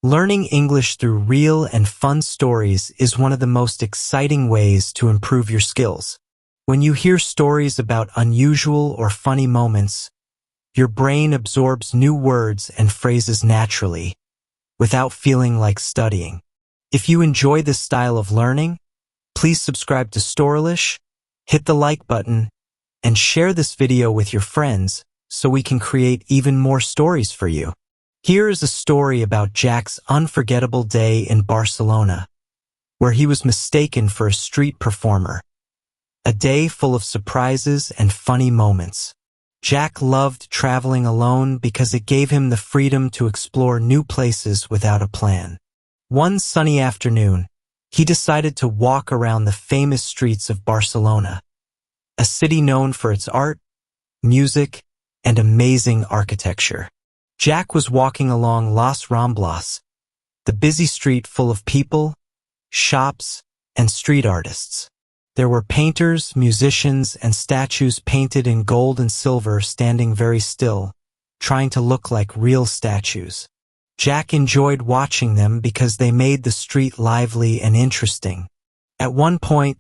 Learning English through real and fun stories is one of the most exciting ways to improve your skills. When you hear stories about unusual or funny moments, your brain absorbs new words and phrases naturally, without feeling like studying. If you enjoy this style of learning, please subscribe to Storylish, hit the like button, and share this video with your friends so we can create even more stories for you. Here is a story about Jack's unforgettable day in Barcelona, where he was mistaken for a street performer. A day full of surprises and funny moments. Jack loved traveling alone because it gave him the freedom to explore new places without a plan. One sunny afternoon, he decided to walk around the famous streets of Barcelona, a city known for its art, music, and amazing architecture. Jack was walking along Las Ramblas, the busy street full of people, shops, and street artists. There were painters, musicians, and statues painted in gold and silver standing very still, trying to look like real statues. Jack enjoyed watching them because they made the street lively and interesting. At one point,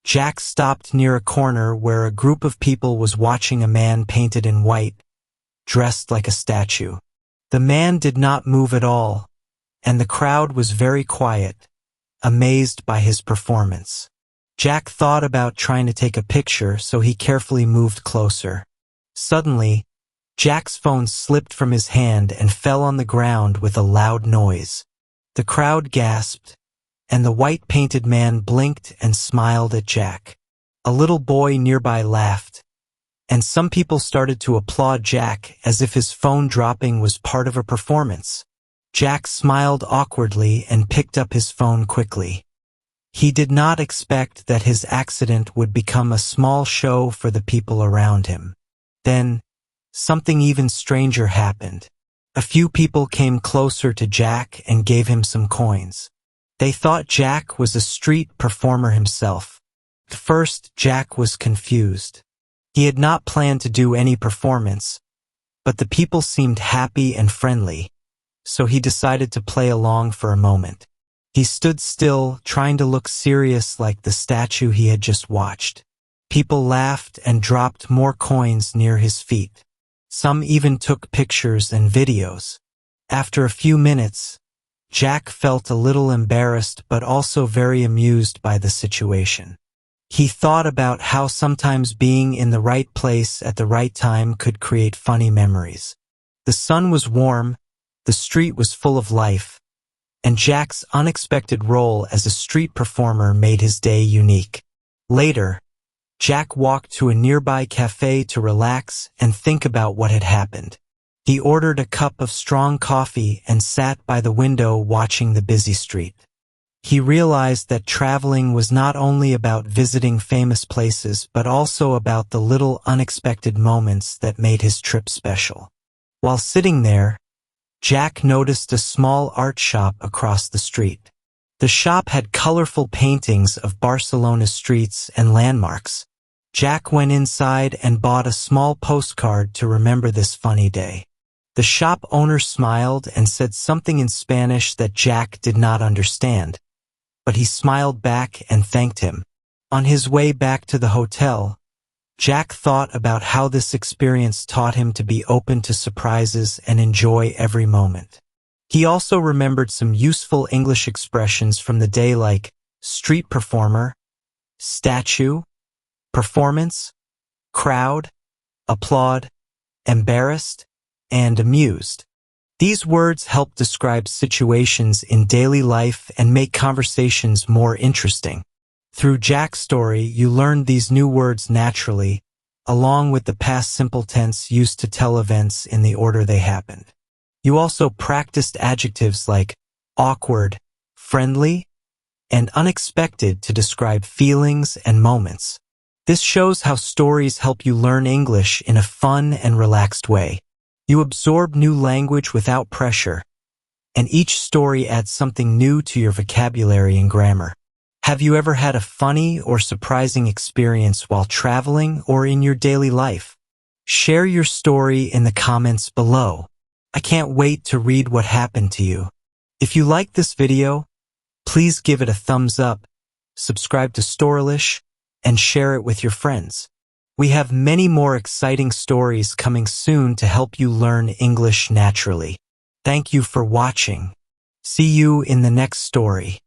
Jack stopped near a corner where a group of people was watching a man painted in white, dressed like a statue. The man did not move at all, and the crowd was very quiet, amazed by his performance. Jack thought about trying to take a picture, so he carefully moved closer. Suddenly, Jack's phone slipped from his hand and fell on the ground with a loud noise. The crowd gasped, and the white-painted man blinked and smiled at Jack. A little boy nearby laughed, and some people started to applaud Jack as if his phone dropping was part of a performance. Jack smiled awkwardly and picked up his phone quickly. He did not expect that his accident would become a small show for the people around him. Then, something even stranger happened. A few people came closer to Jack and gave him some coins. They thought Jack was a street performer himself. At first, Jack was confused. He had not planned to do any performance, but the people seemed happy and friendly, so he decided to play along for a moment. He stood still, trying to look serious like the statue he had just watched. People laughed and dropped more coins near his feet. Some even took pictures and videos. After a few minutes, Jack felt a little embarrassed but also very amused by the situation. He thought about how sometimes being in the right place at the right time could create funny memories. The sun was warm, the street was full of life, and Jack's unexpected role as a street performer made his day unique. Later, Jack walked to a nearby cafe to relax and think about what had happened. He ordered a cup of strong coffee and sat by the window watching the busy street. He realized that traveling was not only about visiting famous places but also about the little unexpected moments that made his trip special. While sitting there, Jack noticed a small art shop across the street. The shop had colorful paintings of Barcelona's streets and landmarks. Jack went inside and bought a small postcard to remember this funny day. The shop owner smiled and said something in Spanish that Jack did not understand, but he smiled back and thanked him. On his way back to the hotel, Jack thought about how this experience taught him to be open to surprises and enjoy every moment. He also remembered some useful English expressions from the day like street performer, statue, performance, crowd, applaud, embarrassed, and amused. These words help describe situations in daily life and make conversations more interesting. Through Jack's story, you learned these new words naturally, along with the past simple tense used to tell events in the order they happened. You also practiced adjectives like awkward, friendly, and unexpected to describe feelings and moments. This shows how stories help you learn English in a fun and relaxed way. You absorb new language without pressure, and each story adds something new to your vocabulary and grammar. Have you ever had a funny or surprising experience while traveling or in your daily life? Share your story in the comments below. I can't wait to read what happened to you. If you like this video, please give it a thumbs up, subscribe to Storylish, and share it with your friends. We have many more exciting stories coming soon to help you learn English naturally. Thank you for watching. See you in the next story.